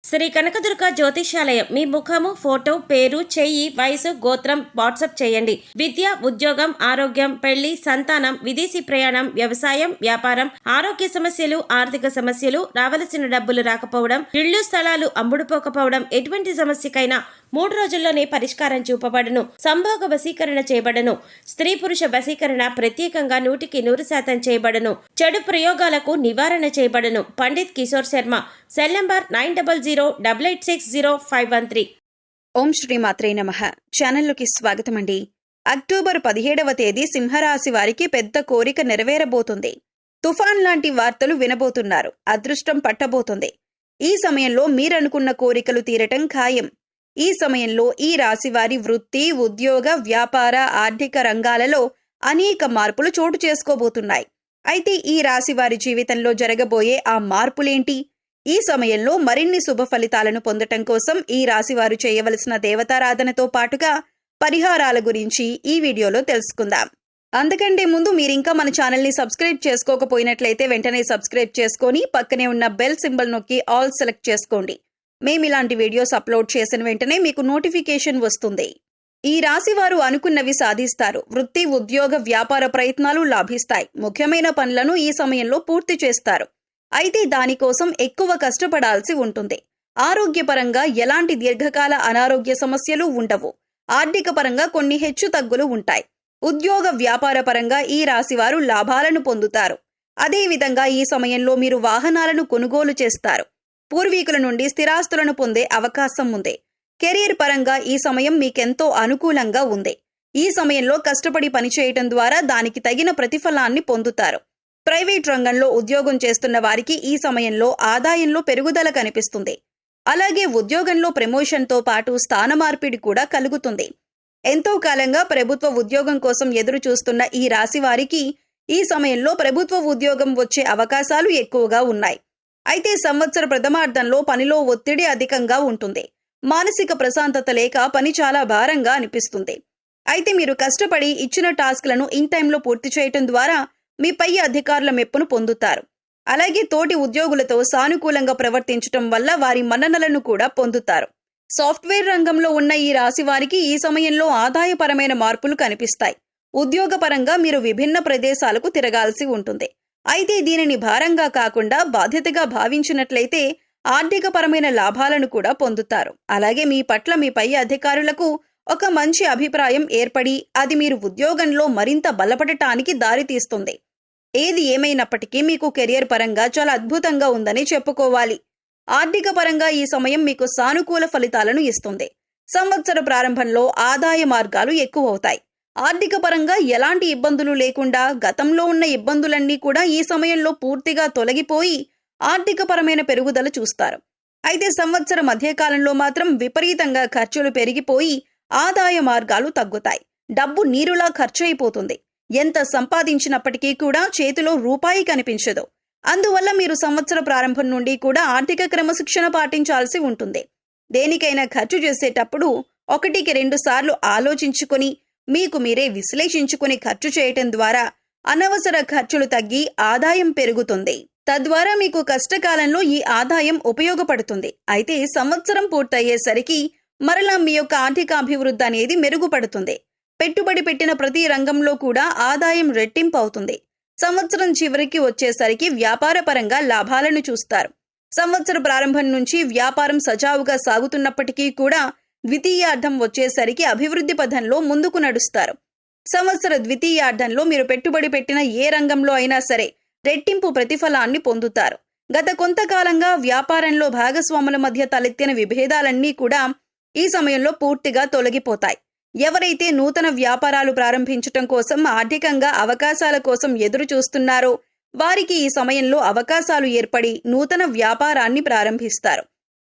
శ్రీ కనకదుర్గ జ్యోతిష్యాలయం. మీ ముఖము, ఫోటో, పేరు, చెయ్యి, వయసు, గోత్రం వాట్సాప్ చేయండి. విద్య, ఉద్యోగం, ఆరోగ్యం, పెళ్లి, సంతానం, విదేశీ ప్రయాణం, వ్యవసాయం, వ్యాపారం, ఆరోగ్య సమస్యలు, ఆర్థిక సమస్యలు, రావలసిన డబ్బులు రాకపోవడం, ఇళ్లు స్థలాలు అమ్ముడుపోకపోవడం, ఎటువంటి సమస్యకైనా 3 రోజుల్లోనే పరిష్కారం చూపబడును. సంభోగ వశీకరణ చేయబడను. స్త్రీ పురుష వశీకరణ ప్రత్యేకంగా 100% చేయబడను. చెడు ప్రయోగాలకు నివారణ చేయబడను. పండిత్ కిషోర్ శర్మ. Cell number 9008860513. ఓం శ్రీ మాత్రే నమః. ఛానల్లోకి స్వాగతం అండి. అక్టోబర్ 17వ తేదీ సింహరాశి వారికి పెద్ద కోరిక నెరవేరబోతుంది. తుఫాన్ లాంటి వార్తలు వినబోతున్నారు. అదృష్టం పట్టబోతుంది. ఈ సమయంలో మీరనుకున్న కోరికలు తీరటం ఖాయం. ఈ సమయంలో ఈ రాశివారి వృత్తి, ఉద్యోగ, వ్యాపార, ఆర్థిక రంగాలలో అనేక మార్పులు చోటు చేసుకోబోతున్నాయి. అయితే ఈ రాశివారి జీవితంలో జరగబోయే ఆ మార్పులేంటి? ఈ సమయంలో మరిన్ని శుభ ఫలితాలను పొందటం కోసం ఈ రాశివారు చేయవలసిన దేవతారాధనతో పాటుగా పరిహారాల గురించి ఈ వీడియోలో తెలుసుకుందాం. అందుకంటే ముందు మీరింకా మన ఛానల్ని సబ్స్క్రైబ్ చేసుకోకపోయినట్లయితే వెంటనే సబ్స్క్రైబ్ చేసుకొని పక్కనే ఉన్న బెల్ సింబల్ నొక్కి ఆల్ సెలెక్ట్ చేసుకోండి. మేమిలాంటి వీడియోస్ అప్లోడ్ చేసిన వెంటనే మీకు నోటిఫికేషన్ వస్తుంది. ఈ రాశివారు అనుకున్నవి సాధిస్తారు. వృత్తి, ఉద్యోగ, వ్యాపార ప్రయత్నాలు లాభిస్తాయి. ముఖ్యమైన పనులను ఈ సమయంలో పూర్తి చేస్తారు. అయితే దానికోసం ఎక్కువ కష్టపడాల్సి ఉంటుంది. ఆరోగ్యపరంగా ఎలాంటి దీర్ఘకాల అనారోగ్య సమస్యలు ఉండవు. ఆర్థిక పరంగా కొన్ని హెచ్చుతగ్గులు ఉంటాయి. ఉద్యోగ, వ్యాపార పరంగా ఈ రాశివారు లాభాలను పొందుతారు. అదేవిధంగా ఈ సమయంలో మీరు వాహనాలను కొనుగోలు చేస్తారు. పూర్వీకుల నుండి స్థిరాస్తులను పొందే అవకాశం ఉంది. కెరీర్ పరంగా ఈ సమయం మీకెంతో అనుకూలంగా ఉంది. ఈ సమయంలో కష్టపడి పనిచేయటం ద్వారా దానికి తగిన ప్రతిఫలాన్ని పొందుతారు. ప్రైవేట్ రంగంలో ఉద్యోగం చేస్తున్న వారికి ఈ సమయంలో ఆదాయంలో పెరుగుదల కనిపిస్తుంది. అలాగే ఉద్యోగంలో ప్రమోషన్తో పాటు స్థాన మార్పిడి కూడా కలుగుతుంది. ఎంతో కాలంగా ప్రభుత్వ ఉద్యోగం కోసం ఎదురు చూస్తున్న ఈ రాశి వారికి ఈ సమయంలో ప్రభుత్వ ఉద్యోగం వచ్చే అవకాశాలు ఎక్కువగా ఉన్నాయి. అయితే సంవత్సర ప్రథమార్థంలో పనిలో ఒత్తిడి అధికంగా ఉంటుంది. మానసిక ప్రశాంతత లేక పని చాలా భారంగా అనిపిస్తుంది. అయితే మీరు కష్టపడి ఇచ్చిన టాస్క్లను ఇన్ టైంలో పూర్తి చేయటం ద్వారా మీ పై అధికారుల మెప్పును పొందుతారు. అలాగే తోటి ఉద్యోగులతో సానుకూలంగా ప్రవర్తించటం వల్ల వారి మన్ననలను కూడా పొందుతారు. సాఫ్ట్వేర్ రంగంలో ఉన్న ఈ రాశి వారికి ఈ సమయంలో ఆదాయపరమైన మార్పులు కనిపిస్తాయి. ఉద్యోగపరంగా మీరు విభిన్న ప్రదేశాలకు తిరగాల్సి ఉంటుంది. అయితే దీనిని భారంగా కాకుండా బాధ్యతగా భావించినట్లయితే ఆర్థికపరమైన లాభాలను కూడా పొందుతారు. అలాగే మీ పట్ల మీ పై అధికారులకు ఒక మంచి అభిప్రాయం ఏర్పడి అది మీరు ఉద్యోగంలో మరింత బలపడటానికి దారితీస్తుంది. ఏది ఏమైనప్పటికీ మీకు కెరియర్ పరంగా చాలా అద్భుతంగా ఉందని చెప్పుకోవాలి. ఆర్థిక పరంగా ఈ సమయం మీకు సానుకూల ఫలితాలను ఇస్తుంది. సంవత్సర ప్రారంభంలో ఆదాయ మార్గాలు ఎక్కువవుతాయి. ఆర్థిక పరంగా ఎలాంటి ఇబ్బందులు లేకుండా గతంలో ఉన్న ఇబ్బందులన్నీ కూడా ఈ సమయంలో పూర్తిగా తొలగిపోయి ఆర్థికపరమైన పెరుగుదల చూస్తారు. అయితే సంవత్సర మధ్యకాలంలో మాత్రం విపరీతంగా ఖర్చులు పెరిగిపోయి ఆదాయ మార్గాలు తగ్గుతాయి. డబ్బు నీరులా ఖర్చయిపోతుంది. ఎంత సంపాదించినప్పటికీ కూడా చేతిలో రూపాయి కనిపించదు. అందువల్ల మీరు సంవత్సర ప్రారంభం నుండి కూడా ఆర్థిక క్రమశిక్షణ పాటించాల్సి ఉంటుంది. దేనికైనా ఖర్చు చేసేటప్పుడు 1కి 2 సార్లు ఆలోచించుకొని మీకు మీరే విశ్లేషించుకుని ఖర్చు చేయటం ద్వారా అనవసర ఖర్చులు తగ్గి ఆదాయం పెరుగుతుంది. తద్వారా మీకు కష్టకాలంలో ఈ ఆదాయం ఉపయోగపడుతుంది. అయితే సంవత్సరం పూర్తయ్యేసరికి మరలా మీ యొక్క ఆర్థికాభివృద్ధి అనేది మెరుగుపడుతుంది. పెట్టుబడి పెట్టిన ప్రతి రంగంలో కూడా ఆదాయం రెట్టింపు అవుతుంది. సంవత్సరం చివరికి వచ్చేసరికి వ్యాపార పరంగా లాభాలను చూస్తారు. సంవత్సర ప్రారంభం నుంచి వ్యాపారం సజావుగా సాగుతున్నప్పటికీ కూడా ద్వితీయార్థం వచ్చేసరికి అభివృద్ధి పథంలో ముందుకు నడుస్తారు. సంవత్సర ద్వితీయార్థంలో మీరు పెట్టుబడి పెట్టిన ఏ రంగంలో అయినా సరే రెట్టింపు ప్రతిఫలాన్ని పొందుతారు. గత కొంతకాలంగా వ్యాపారంలో భాగస్వాముల మధ్య తలెత్తిన విభేదాలన్నీ కూడా ఈ సమయంలో పూర్తిగా తొలగిపోతాయి. ఎవరైతే నూతన వ్యాపారాలు ప్రారంభించటం కోసం ఆర్థికంగా అవకాశాల కోసం ఎదురు చూస్తున్నారో వారికి ఈ సమయంలో అవకాశాలు ఏర్పడి నూతన వ్యాపారాన్ని ప్రారంభిస్తారు.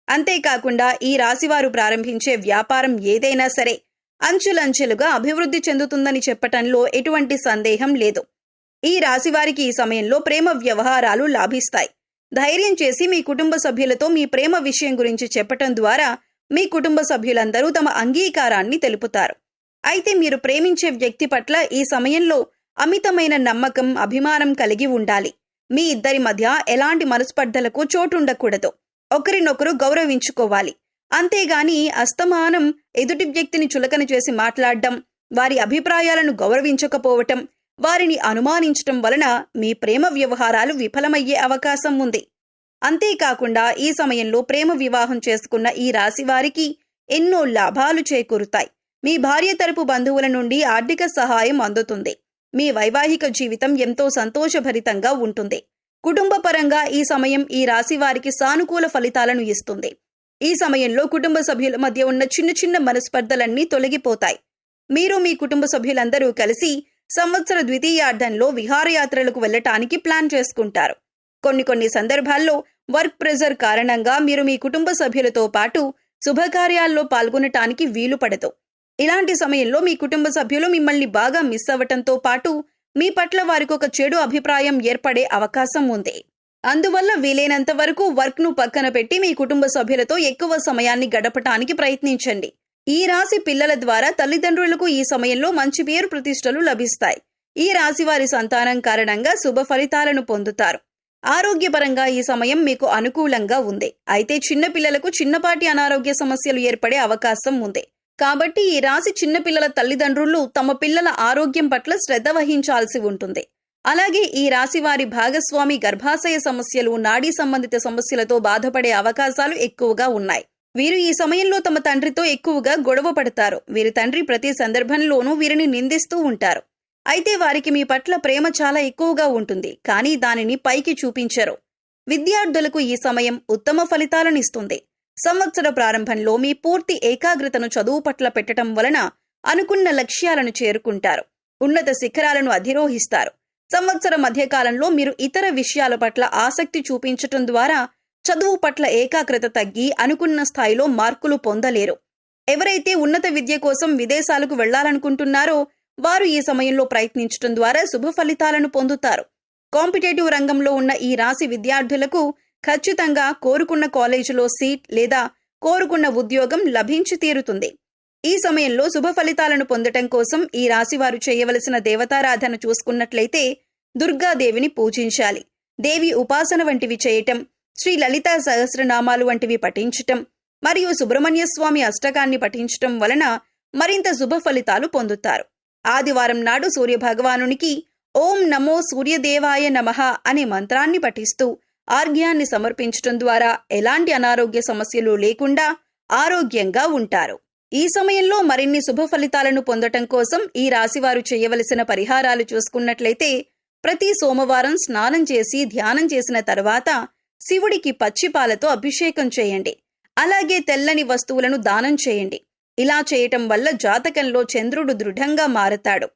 అంతేకాకుండా ఈ రాశివారు ప్రారంభించే వ్యాపారం ఏదైనా సరే అంచులంచెలుగా అభివృద్ధి చెందుతుందని చెప్పటంలో ఎటువంటి సందేహం లేదు. ఈ రాశివారికి ఈ సమయంలో ప్రేమ వ్యవహారాలు లాభిస్తాయి. ధైర్యం చేసి మీ కుటుంబ సభ్యులతో మీ ప్రేమ విషయం గురించి చెప్పటం ద్వారా మీ కుటుంబ సభ్యులందరూ తమ అంగీకారాన్ని తెలుపుతారు. అయితే మీరు ప్రేమించే వ్యక్తి పట్ల ఈ సమయంలో అమితమైన నమ్మకం, అభిమానం కలిగి ఉండాలి. మీ ఇద్దరి మధ్య ఎలాంటి మనస్పర్ధలకు చోటుండకూడదు. ఒకరినొకరు గౌరవించుకోవాలి. అంతేగాని అస్తమానం ఎదుటి వ్యక్తిని చులకన చేసి మాట్లాడడం, వారి అభిప్రాయాలను గౌరవించకపోవటం, వారిని అనుమానించటం వలన మీ ప్రేమ వ్యవహారాలు విఫలమయ్యే అవకాశం ఉంది. అంతేకాకుండా ఈ సమయంలో ప్రేమ వివాహం చేసుకున్న ఈ రాశి వారికి ఎన్నో లాభాలు చేకూరుతాయి. మీ భార్య తరపు బంధువుల నుండి ఆర్థిక సహాయం అందుతుంది. మీ వైవాహిక జీవితం ఎంతో సంతోషభరితంగా ఉంటుంది. కుటుంబ పరంగా ఈ సమయం ఈ రాశి వారికి సానుకూల ఫలితాలను ఇస్తుంది. ఈ సమయంలో కుటుంబ సభ్యుల మధ్య ఉన్న చిన్న చిన్న మనస్పర్ధలన్నీ తొలగిపోతాయి. మీరు మీ కుటుంబ సభ్యులందరూ కలిసి సంవత్సర ద్వితీయార్థంలో విహారయాత్రలకు వెళ్లటానికి ప్లాన్ చేసుకుంటారు. కొన్ని సందర్భాల్లో వర్క్ ప్రెజర్ కారణంగా మీరు మీ కుటుంబ సభ్యులతో పాటు శుభకార్యాల్లో పాల్గొనటానికి వీలు పడదు. ఇలాంటి సమయంలో మీ కుటుంబ సభ్యులు మిమ్మల్ని బాగా మిస్ అవ్వటంతో పాటు మీ పట్ల వారికి ఒక చెడు అభిప్రాయం ఏర్పడే అవకాశం ఉంది. అందువల్ల వీలైనంత వరకు వర్క్ను పక్కన పెట్టి మీ కుటుంబ సభ్యులతో ఎక్కువ సమయాన్ని గడపటానికి ప్రయత్నించండి. ఈ రాశి పిల్లల ద్వారా తల్లిదండ్రులకు ఈ సమయంలో మంచి పేరు ప్రతిష్టలు లభిస్తాయి. ఈ రాశి వారి సంతానం కారణంగా శుభ ఫలితాలను పొందుతారు. ఆరోగ్యపరంగా ఈ సమయం మీకు అనుకూలంగా ఉంది. అయితే చిన్న పిల్లలకు చిన్నపాటి అనారోగ్య సమస్యలు ఏర్పడే అవకాశం ఉంది. కాబట్టి ఈ రాశి చిన్నపిల్లల తల్లిదండ్రులు తమ పిల్లల ఆరోగ్యం పట్ల శ్రద్ధ వహించాల్సి ఉంటుంది. అలాగే ఈ రాశి వారి భాగస్వామి గర్భాశయ సమస్యలు, నాడీ సంబంధిత సమస్యలతో బాధపడే అవకాశాలు ఎక్కువగా ఉన్నాయి. వీరు ఈ సమయంలో తమ తండ్రితో ఎక్కువగా గొడవ పడతారు. వీరి తండ్రి ప్రతి సందర్భంలోనూ వీరిని నిందిస్తూ ఉంటారు. అయితే వారికి మీ పట్ల ప్రేమ చాలా ఎక్కువగా ఉంటుంది, కానీ దానిని పైకి చూపించరు. విద్యార్థులకు ఈ సమయం ఉత్తమ ఫలితాలను ఇస్తుంది. సంవత్సర ప్రారంభంలో మీ పూర్తి ఏకాగ్రతను చదువు పట్ల పెట్టడం వలన అనుకున్న లక్ష్యాలను చేరుకుంటారు. ఉన్నత శిఖరాలను అధిరోహిస్తారు. సంవత్సర మధ్యకాలంలో మీరు ఇతర విషయాల పట్ల ఆసక్తి చూపించటం ద్వారా చదువు పట్ల ఏకాగ్రత తగ్గి అనుకున్న స్థాయిలో మార్కులు పొందలేరు. ఎవరైతే ఉన్నత విద్య కోసం విదేశాలకు వెళ్లాలనుకుంటున్నారో వారు ఈ సమయంలో ప్రయత్నించడం ద్వారా శుభ ఫలితాలను పొందుతారు. కాంపిటేటివ్ రంగంలో ఉన్న ఈ రాశి విద్యార్థులకు ఖచ్చితంగా కోరుకున్న కాలేజీలో సీట్ లేదా కోరుకున్న ఉద్యోగం లభించి తీరుతుంది. ఈ సమయంలో శుభ ఫలితాలను పొందటం కోసం ఈ రాశి వారు చేయవలసిన దేవతారాధన చూసుకున్నట్లయితే దుర్గాదేవిని పూజించాలి. దేవి ఉపాసన వంటివి చేయటం, శ్రీ లలితా సహస్రనామాలు వంటివి పఠించటం మరియు సుబ్రహ్మణ్య స్వామి అష్టకాన్ని పఠించటం వలన మరింత శుభ ఫలితాలు పొందుతారు. ఆదివారం నాడు సూర్యభగవానునికి ఓం నమో సూర్యదేవాయ నమః అనే మంత్రాన్ని పఠిస్తూ ఆర్ఘ్యాన్ని సమర్పించటం ద్వారా ఎలాంటి అనారోగ్య సమస్యలు లేకుండా ఆరోగ్యంగా ఉంటారు. ఈ సమయంలో మరిన్ని శుభ ఫలితాలను పొందటం కోసం ఈ రాశివారు చేయవలసిన పరిహారాలు చూసుకున్నట్లయితే ప్రతి సోమవారం స్నానం చేసి ధ్యానం చేసిన తర్వాత శివుడికి పచ్చిపాలతో అభిషేకం చేయండి. అలాగే తెల్లని వస్తువులను దానం చేయండి. ఇలా చేయటం వల్ల జాతకంలో చంద్రుడు దృఢంగా మారతాడు.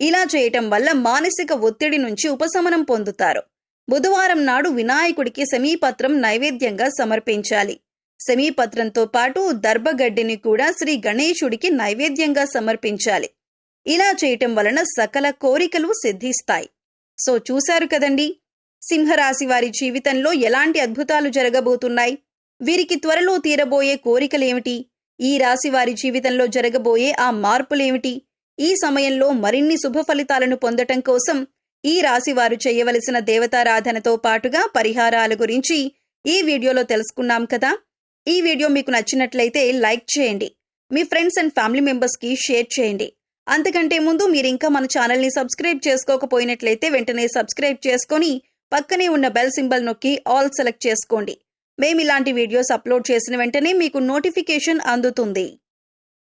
ఇలా చేయటం వల్ల మానసిక ఒత్తిడి నుంచి ఉపశమనం పొందుతారు. బుధవారం నాడు వినాయకుడికి శమీపత్రం నైవేద్యంగా సమర్పించాలి. శమీపత్రంతో పాటు దర్భగడ్డిని కూడా శ్రీ గణేశుడికి నైవేద్యంగా సమర్పించాలి. ఇలా చేయటం వలన సకల కోరికలు సిద్ధిస్తాయి. సో చూశారు కదండి, సింహరాశి వారి జీవితంలో ఎలాంటి అద్భుతాలు జరగబోతున్నాయి. వీరికి త్వరలో తీరబోయే కోరికలేమిటి, ఈ రాశి వారి జీవితంలో జరగబోయే ఆ మార్పులేమిటి, ఈ సమయంలో మరిన్ని శుభ ఫలితాలను పొందటం కోసం ఈ రాశి వారు చేయవలసిన దేవతారాధనతో పాటుగా పరిహారాల గురించి ఈ వీడియోలో తెలుసుకున్నాం కదా. ఈ వీడియో మీకు నచ్చినట్లయితే లైక్ చేయండి. మీ ఫ్రెండ్స్ అండ్ ఫ్యామిలీ మెంబర్స్కి షేర్ చేయండి. అంతకంటే ముందు మీరు ఇంకా మన ఛానల్ని సబ్స్క్రైబ్ చేసుకోకపోయినట్లయితే వెంటనే సబ్స్క్రైబ్ చేసుకొని పక్కనే ఉన్న బెల్ సింబల్ నొక్కి ఆల్ సెలెక్ట్ చేసుకోండి. మేము ఇలాంటి వీడియోస్ అప్లోడ్ చేసిన వెంటనే మీకు నోటిఫికేషన్ అందుతుంది.